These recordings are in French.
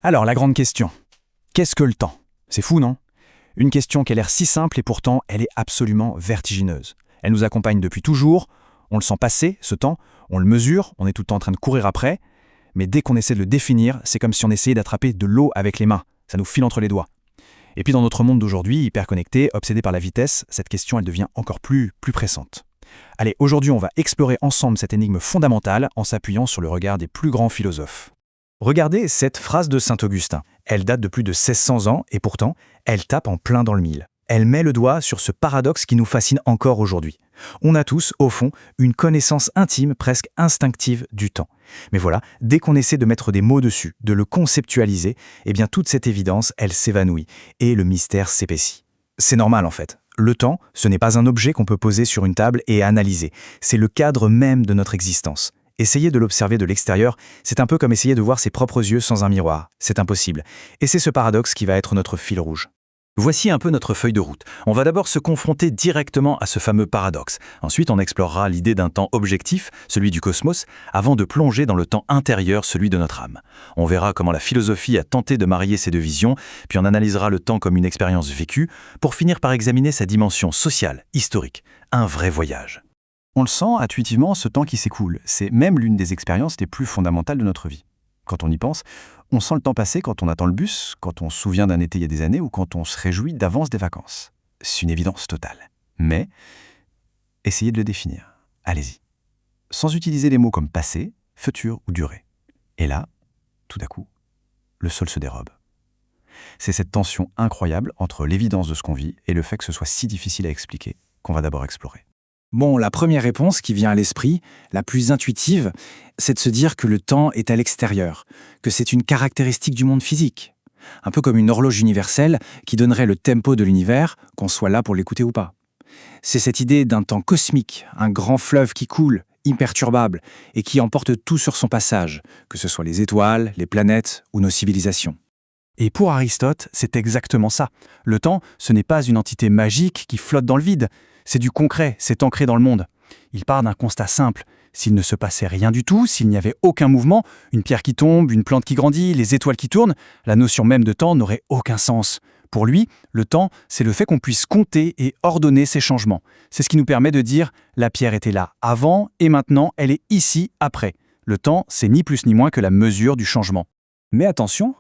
Alors, la grande question. Qu'est-ce que le temps? C'est fou, non? Une question qui a l'air si simple et pourtant, elle est absolument vertigineuse. Elle nous accompagne depuis toujours, on le sent passer, ce temps, on le mesure, on est tout le temps en train de courir après, mais dès qu'on essaie de le définir, c'est comme si on essayait d'attraper de l'eau avec les mains. Ça nous file entre les doigts. Et puis dans notre monde d'aujourd'hui, hyper connecté, obsédé par la vitesse, cette question, elle devient encore plus pressante. Allez, aujourd'hui, on va explorer ensemble cette énigme fondamentale en s'appuyant sur le regard des plus grands philosophes. Regardez cette phrase de Saint-Augustin. Elle date de plus de 1600 ans et pourtant, elle tape en plein dans le mille. Elle met le doigt sur ce paradoxe qui nous fascine encore aujourd'hui. On a tous, au fond, une connaissance intime, presque instinctive du temps. Mais voilà, dès qu'on essaie de mettre des mots dessus, de le conceptualiser, eh bien toute cette évidence, elle s'évanouit et le mystère s'épaissit. C'est normal en fait. Le temps, ce n'est pas un objet qu'on peut poser sur une table et analyser. C'est le cadre même de notre existence. Essayer de l'observer de l'extérieur, c'est un peu comme essayer de voir ses propres yeux sans un miroir. C'est impossible. Et c'est ce paradoxe qui va être notre fil rouge. Voici un peu notre feuille de route. On va d'abord se confronter directement à ce fameux paradoxe. Ensuite, on explorera l'idée d'un temps objectif, celui du cosmos, avant de plonger dans le temps intérieur, celui de notre âme. On verra comment la philosophie a tenté de marier ces deux visions, puis on analysera le temps comme une expérience vécue, pour finir par examiner sa dimension sociale, historique. Un vrai voyage. On le sent intuitivement, ce temps qui s'écoule. C'est même l'une des expériences les plus fondamentales de notre vie. Quand on y pense, on sent le temps passer quand on attend le bus, quand on se souvient d'un été il y a des années ou quand on se réjouit d'avance des vacances. C'est une évidence totale. Mais, essayez de le définir. Allez-y. Sans utiliser les mots comme passé, futur ou durée. Et là, tout à coup, le sol se dérobe. C'est cette tension incroyable entre l'évidence de ce qu'on vit et le fait que ce soit si difficile à expliquer qu'on va d'abord explorer. Bon, la première réponse qui vient à l'esprit, la plus intuitive, c'est de se dire que le temps est à l'extérieur, que c'est une caractéristique du monde physique. Un peu comme une horloge universelle qui donnerait le tempo de l'univers, qu'on soit là pour l'écouter ou pas. C'est cette idée d'un temps cosmique, un grand fleuve qui coule, imperturbable, et qui emporte tout sur son passage, que ce soit les étoiles, les planètes ou nos civilisations. Et pour Aristote, c'est exactement ça. Le temps, ce n'est pas une entité magique qui flotte dans le vide. C'est du concret, c'est ancré dans le monde. Il part d'un constat simple. S'il ne se passait rien du tout, s'il n'y avait aucun mouvement, une pierre qui tombe, une plante qui grandit, les étoiles qui tournent, la notion même de temps n'aurait aucun sens. Pour lui, le temps, c'est le fait qu'on puisse compter et ordonner ces changements. C'est ce qui nous permet de dire « la pierre était là avant et maintenant elle est ici après ». Le temps, c'est ni plus ni moins que la mesure du changement. Mais attention,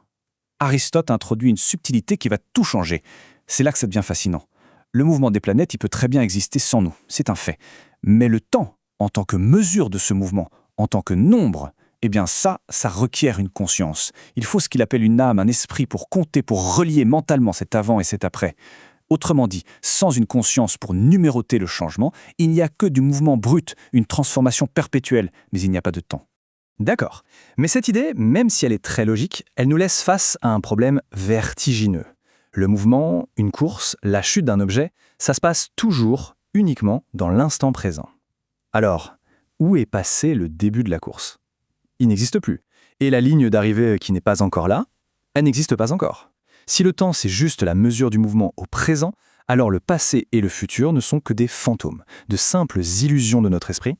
Aristote introduit une subtilité qui va tout changer. C'est là que ça devient fascinant. Le mouvement des planètes, il peut très bien exister sans nous, c'est un fait. Mais le temps, en tant que mesure de ce mouvement, en tant que nombre, eh bien ça requiert une conscience. Il faut ce qu'il appelle une âme, un esprit pour compter, pour relier mentalement cet avant et cet après. Autrement dit, sans une conscience pour numéroter le changement, il n'y a que du mouvement brut, une transformation perpétuelle, mais il n'y a pas de temps. D'accord. Mais cette idée, même si elle est très logique, elle nous laisse face à un problème vertigineux. Le mouvement, une course, la chute d'un objet, ça se passe toujours, uniquement, dans l'instant présent. Alors, où est passé le début de la course? Il n'existe plus. Et la ligne d'arrivée qui n'est pas encore là, elle n'existe pas encore. Si le temps, c'est juste la mesure du mouvement au présent, alors le passé et le futur ne sont que des fantômes, de simples illusions de notre esprit.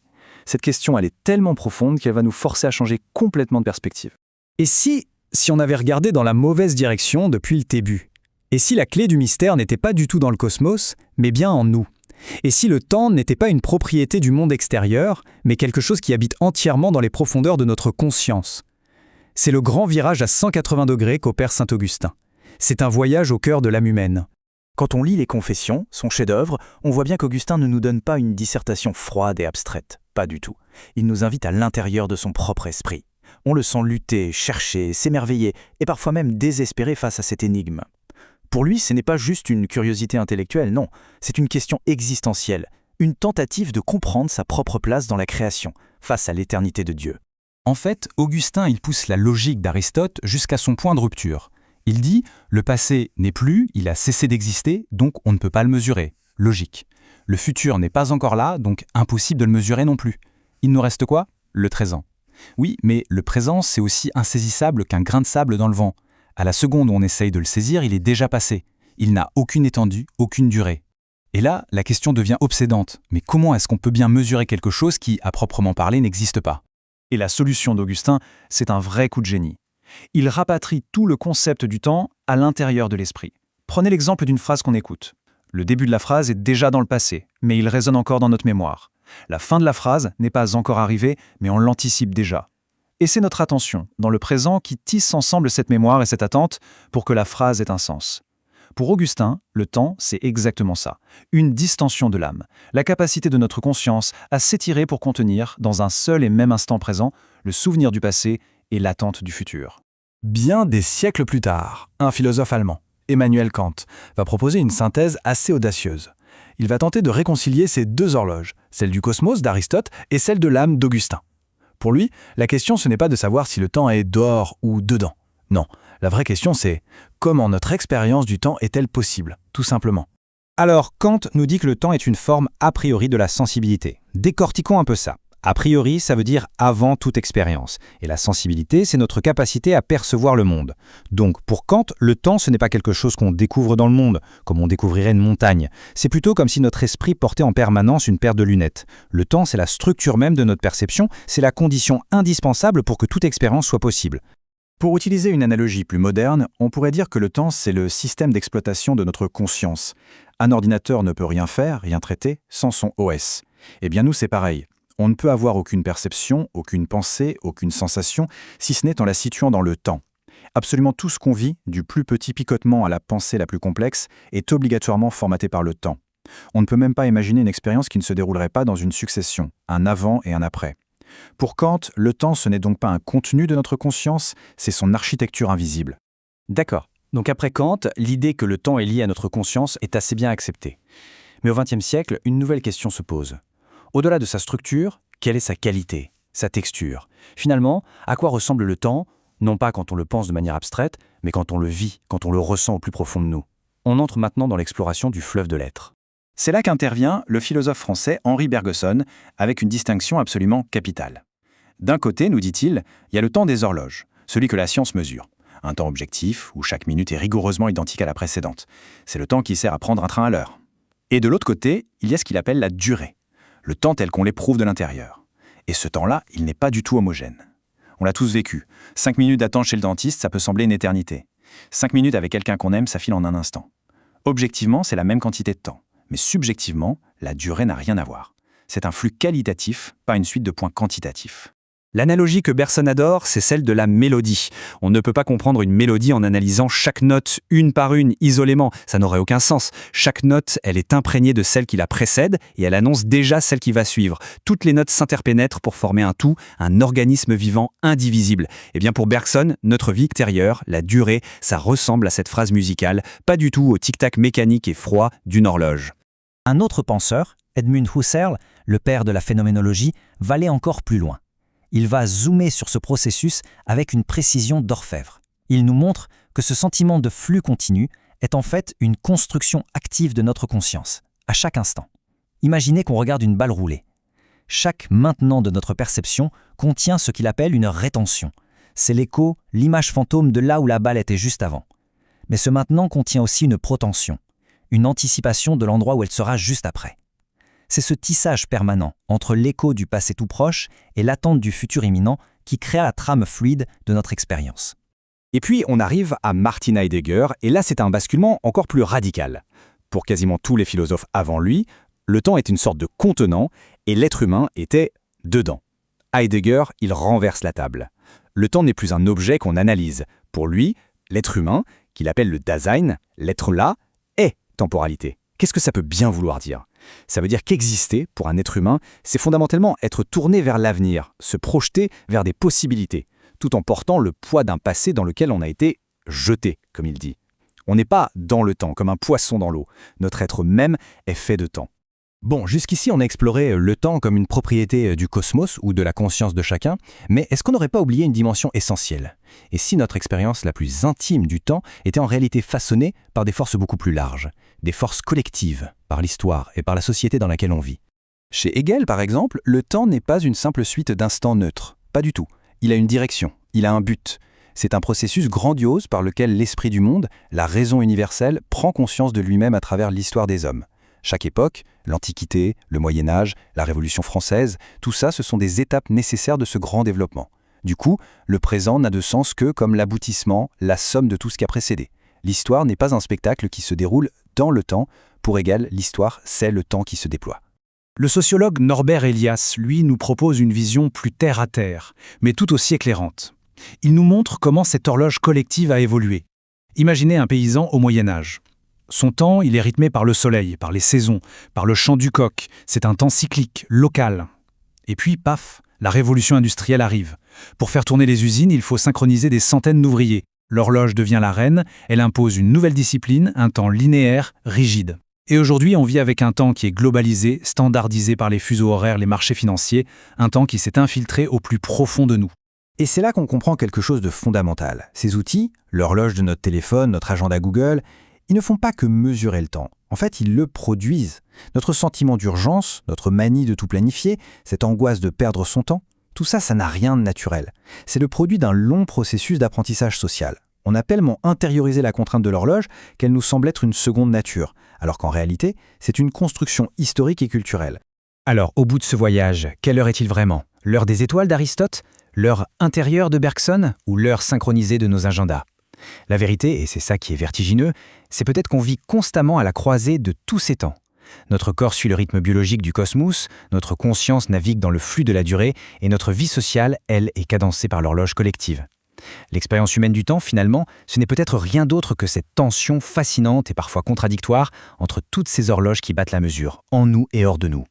Cette question, elle est tellement profonde qu'elle va nous forcer à changer complètement de perspective. Et si on avait regardé dans la mauvaise direction depuis le début? Et si la clé du mystère n'était pas du tout dans le cosmos, mais bien en nous? Et si le temps n'était pas une propriété du monde extérieur, mais quelque chose qui habite entièrement dans les profondeurs de notre conscience? C'est le grand virage à 180 degrés qu'opère Saint-Augustin. C'est un voyage au cœur de l'âme humaine. Quand on lit les Confessions, son chef-d'œuvre, on voit bien qu'Augustin ne nous donne pas une dissertation froide et abstraite. Pas du tout. Il nous invite à l'intérieur de son propre esprit. On le sent lutter, chercher, s'émerveiller, et parfois même désespérer face à cette énigme. Pour lui, ce n'est pas juste une curiosité intellectuelle, non. C'est une question existentielle, une tentative de comprendre sa propre place dans la création, face à l'éternité de Dieu. En fait, Augustin, il pousse la logique d'Aristote jusqu'à son point de rupture. Il dit « le passé n'est plus, il a cessé d'exister, donc on ne peut pas le mesurer ». Logique. Le futur n'est pas encore là, donc impossible de le mesurer non plus. Il nous reste quoi? Le présent. Oui, mais le présent, c'est aussi insaisissable qu'un grain de sable dans le vent. À la seconde où on essaye de le saisir, il est déjà passé. Il n'a aucune étendue, aucune durée. Et là, la question devient obsédante. Mais comment est-ce qu'on peut bien mesurer quelque chose qui, à proprement parler, n'existe pas? Et la solution d'Augustin, c'est un vrai coup de génie. Il rapatrie tout le concept du temps à l'intérieur de l'esprit. Prenez l'exemple d'une phrase qu'on écoute. Le début de la phrase est déjà dans le passé, mais il résonne encore dans notre mémoire. La fin de la phrase n'est pas encore arrivée, mais on l'anticipe déjà. Et c'est notre attention, dans le présent, qui tisse ensemble cette mémoire et cette attente pour que la phrase ait un sens. Pour Augustin, le temps, c'est exactement ça. Une distension de l'âme, la capacité de notre conscience à s'étirer pour contenir, dans un seul et même instant présent, le souvenir du passé et l'attente du futur. Bien des siècles plus tard, un philosophe allemand, Emmanuel Kant, va proposer une synthèse assez audacieuse. Il va tenter de réconcilier ces deux horloges, celle du cosmos d'Aristote et celle de l'âme d'Augustin. Pour lui, la question ce n'est pas de savoir si le temps est dehors ou dedans. Non, la vraie question c'est comment notre expérience du temps est-elle possible, tout simplement. Alors, Kant nous dit que le temps est une forme a priori de la sensibilité. Décortiquons un peu ça. A priori, ça veut dire avant toute expérience. Et la sensibilité, c'est notre capacité à percevoir le monde. Donc, pour Kant, le temps, ce n'est pas quelque chose qu'on découvre dans le monde, comme on découvrirait une montagne. C'est plutôt comme si notre esprit portait en permanence une paire de lunettes. Le temps, c'est la structure même de notre perception, c'est la condition indispensable pour que toute expérience soit possible. Pour utiliser une analogie plus moderne, on pourrait dire que le temps, c'est le système d'exploitation de notre conscience. Un ordinateur ne peut rien faire, rien traiter, sans son OS. Eh bien nous, c'est pareil. On ne peut avoir aucune perception, aucune pensée, aucune sensation, si ce n'est en la situant dans le temps. Absolument tout ce qu'on vit, du plus petit picotement à la pensée la plus complexe, est obligatoirement formaté par le temps. On ne peut même pas imaginer une expérience qui ne se déroulerait pas dans une succession, un avant et un après. Pour Kant, le temps, ce n'est donc pas un contenu de notre conscience, c'est son architecture invisible. D'accord. Donc après Kant, l'idée que le temps est lié à notre conscience est assez bien acceptée. Mais au XXe siècle, une nouvelle question se pose. Au-delà de sa structure, quelle est sa qualité, sa texture? Finalement, à quoi ressemble le temps, non pas quand on le pense de manière abstraite, mais quand on le vit, quand on le ressent au plus profond de nous? On entre maintenant dans l'exploration du fleuve de l'être. C'est là qu'intervient le philosophe français Henri Bergson, avec une distinction absolument capitale. D'un côté, nous dit-il, il y a le temps des horloges, celui que la science mesure. Un temps objectif, où chaque minute est rigoureusement identique à la précédente. C'est le temps qui sert à prendre un train à l'heure. Et de l'autre côté, il y a ce qu'il appelle la durée. Le temps tel qu'on l'éprouve de l'intérieur. Et ce temps-là, il n'est pas du tout homogène. On l'a tous vécu. 5 minutes d'attente chez le dentiste, ça peut sembler une éternité. 5 minutes avec quelqu'un qu'on aime, ça file en un instant. Objectivement, c'est la même quantité de temps. Mais subjectivement, la durée n'a rien à voir. C'est un flux qualitatif, pas une suite de points quantitatifs. L'analogie que Bergson adore, c'est celle de la mélodie. On ne peut pas comprendre une mélodie en analysant chaque note une par une, isolément. Ça n'aurait aucun sens. Chaque note, elle est imprégnée de celle qui la précède et elle annonce déjà celle qui va suivre. Toutes les notes s'interpénètrent pour former un tout, un organisme vivant indivisible. Et bien pour Bergson, notre vie intérieure, la durée, ça ressemble à cette phrase musicale, pas du tout au tic-tac mécanique et froid d'une horloge. Un autre penseur, Edmund Husserl, le père de la phénoménologie, va aller encore plus loin. Il va zoomer sur ce processus avec une précision d'orfèvre. Il nous montre que ce sentiment de flux continu est en fait une construction active de notre conscience, à chaque instant. Imaginez qu'on regarde une balle roulée. Chaque maintenant de notre perception contient ce qu'il appelle une rétention. C'est l'écho, l'image fantôme de là où la balle était juste avant. Mais ce maintenant contient aussi une protension, une anticipation de l'endroit où elle sera juste après. C'est ce tissage permanent entre l'écho du passé tout proche et l'attente du futur imminent qui crée la trame fluide de notre expérience. Et puis on arrive à Martin Heidegger, et là c'est un basculement encore plus radical. Pour quasiment tous les philosophes avant lui, le temps est une sorte de contenant et l'être humain était dedans. Heidegger, il renverse la table. Le temps n'est plus un objet qu'on analyse. Pour lui, l'être humain, qu'il appelle le Dasein, l'être là, est temporalité. Qu'est-ce que ça peut bien vouloir dire? Ça veut dire qu'exister, pour un être humain, c'est fondamentalement être tourné vers l'avenir, se projeter vers des possibilités, tout en portant le poids d'un passé dans lequel on a été jeté, comme il dit. On n'est pas dans le temps, comme un poisson dans l'eau. Notre être même est fait de temps. Bon, jusqu'ici on a exploré le temps comme une propriété du cosmos ou de la conscience de chacun, mais est-ce qu'on n'aurait pas oublié une dimension essentielle? Et si notre expérience la plus intime du temps était en réalité façonnée par des forces beaucoup plus larges, des forces collectives, par l'histoire et par la société dans laquelle on vit? Chez Hegel, par exemple, le temps n'est pas une simple suite d'instants neutres. Pas du tout. Il a une direction, il a un but. C'est un processus grandiose par lequel l'esprit du monde, la raison universelle, prend conscience de lui-même à travers l'histoire des hommes. Chaque époque, l'Antiquité, le Moyen-Âge, la Révolution française, tout ça, ce sont des étapes nécessaires de ce grand développement. Du coup, le présent n'a de sens que comme l'aboutissement, la somme de tout ce qui a précédé. L'histoire n'est pas un spectacle qui se déroule dans le temps. Pour égal, l'histoire, c'est le temps qui se déploie. Le sociologue Norbert Elias, lui, nous propose une vision plus terre-à-terre, mais tout aussi éclairante. Il nous montre comment cette horloge collective a évolué. Imaginez un paysan au Moyen-Âge. Son temps, il est rythmé par le soleil, par les saisons, par le chant du coq. C'est un temps cyclique, local. Et puis, paf, la révolution industrielle arrive. Pour faire tourner les usines, il faut synchroniser des centaines d'ouvriers. L'horloge devient la reine, elle impose une nouvelle discipline, un temps linéaire, rigide. Et aujourd'hui, on vit avec un temps qui est globalisé, standardisé par les fuseaux horaires, les marchés financiers, un temps qui s'est infiltré au plus profond de nous. Et c'est là qu'on comprend quelque chose de fondamental. Ces outils, l'horloge de notre téléphone, notre agenda Google, ils ne font pas que mesurer le temps. En fait, ils le produisent. Notre sentiment d'urgence, notre manie de tout planifier, cette angoisse de perdre son temps, tout ça, ça n'a rien de naturel. C'est le produit d'un long processus d'apprentissage social. On a tellement intériorisé la contrainte de l'horloge qu'elle nous semble être une seconde nature, alors qu'en réalité, c'est une construction historique et culturelle. Alors, au bout de ce voyage, quelle heure est-il vraiment? L'heure des étoiles d'Aristote? L'heure intérieure de Bergson? Ou l'heure synchronisée de nos agendas? La vérité, et c'est ça qui est vertigineux, c'est peut-être qu'on vit constamment à la croisée de tous ces temps. Notre corps suit le rythme biologique du cosmos, notre conscience navigue dans le flux de la durée, et notre vie sociale, elle, est cadencée par l'horloge collective. L'expérience humaine du temps, finalement, ce n'est peut-être rien d'autre que cette tension fascinante et parfois contradictoire entre toutes ces horloges qui battent la mesure, en nous et hors de nous.